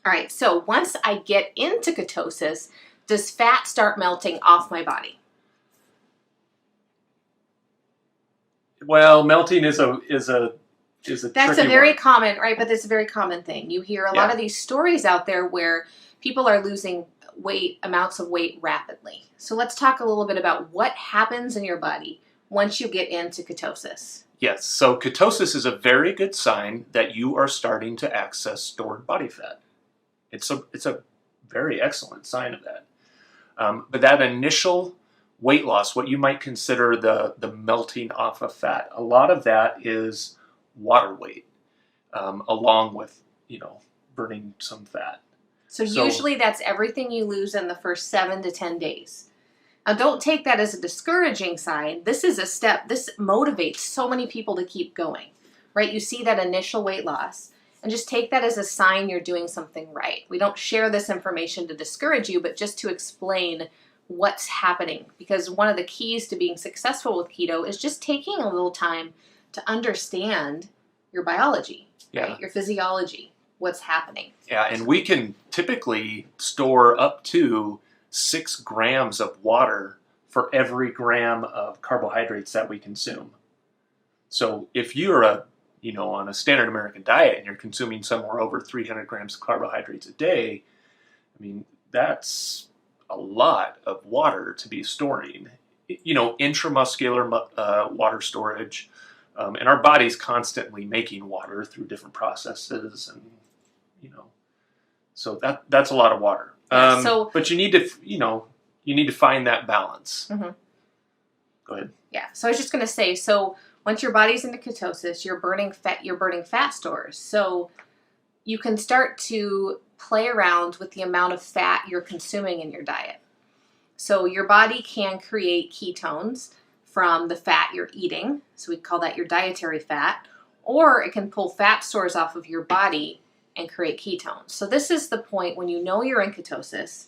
All right, so once I get into ketosis, does fat start melting off my body? Well, melting is a That's a tricky very one. common, right? But that's a very common thing. You hear a lot Yeah. of these stories out there where people are losing amounts of weight rapidly. So let's talk a little bit about what happens in your body once you get into ketosis. Yes. So ketosis is a very good sign that you are starting to access stored body fat. It's a very excellent sign of that. But that initial weight loss, what you might consider the melting off of fat, a lot of that is water weight, along with burning some fat. So So usually that's everything you lose in the first 7 to 10 days. Now, don't take that as a discouraging sign. This is a step. This motivates so many people to keep going, right? You see that initial weight loss, and just take that as a sign you're doing something right. We don't share this information to discourage you, but just to explain what's happening. Because one of the keys to being successful with keto is just taking a little time to understand your biology, yeah, right? Your physiology, what's happening. yeah, and we can typically store up to 6 grams of water for every gram of carbohydrates that we consume. So if you're on a standard American diet and you're consuming somewhere over 300 grams of carbohydrates a day, I mean, that's a lot of water to be storing. Intramuscular water storage, and our body's constantly making water through different processes, and you know, so that's a lot of water. Yeah, so but you need to find that balance. mhm. Go ahead. Yeah. So I was just going to say, so once your body's into ketosis, you're burning fat stores. So you can start to play around with the amount of fat you're consuming in your diet. So your body can create ketones from the fat you're eating. So we call that your dietary fat, or it can pull fat stores off of your body and create ketones. So this is the point when you know you're in ketosis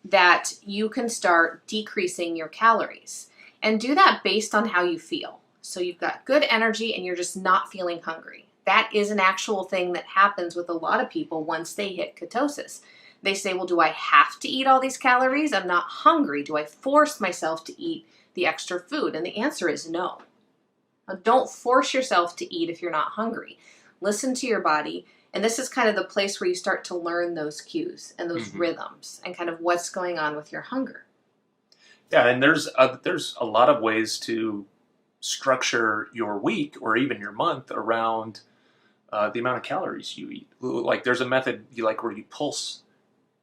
that you can start decreasing your calories. And do that based on how you feel. So you've got good energy and you're just not feeling hungry. That is an actual thing that happens with a lot of people once they hit ketosis. They say, well, do I have to eat all these calories? I'm not hungry. Do I force myself to eat the extra food? And the answer is no. Now, don't force yourself to eat if you're not hungry. Listen to your body. And this is kind of the place where you start to learn those cues and those rhythms and kind of what's going on with your hunger. Yeah, and there's a lot of ways to structure your week or even your month around the amount of calories you eat. Like there's a method where you pulse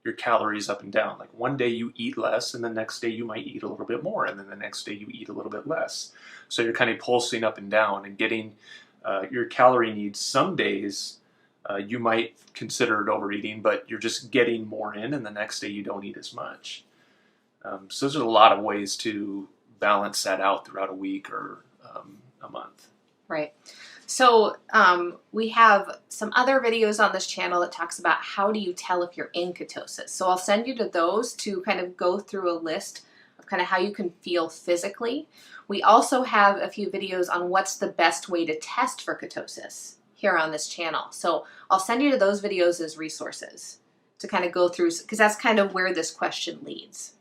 your calories up and down. Like one day you eat less, and the next day you might eat a little bit more, and then the next day you eat a little bit less. So you're kind of pulsing up and down and getting your calorie needs. Some days you might consider it overeating, but you're just getting more in, and the next day you don't eat as much. So there's a lot of ways to balance that out throughout a week or a month. Right. So we have some other videos on this channel that talks about how do you tell if you're in ketosis. So I'll send you to those to kind of go through a list of kind of how you can feel physically. We also have a few videos on what's the best way to test for ketosis here on this channel. So I'll send you to those videos as resources to kind of go through, because that's kind of where this question leads.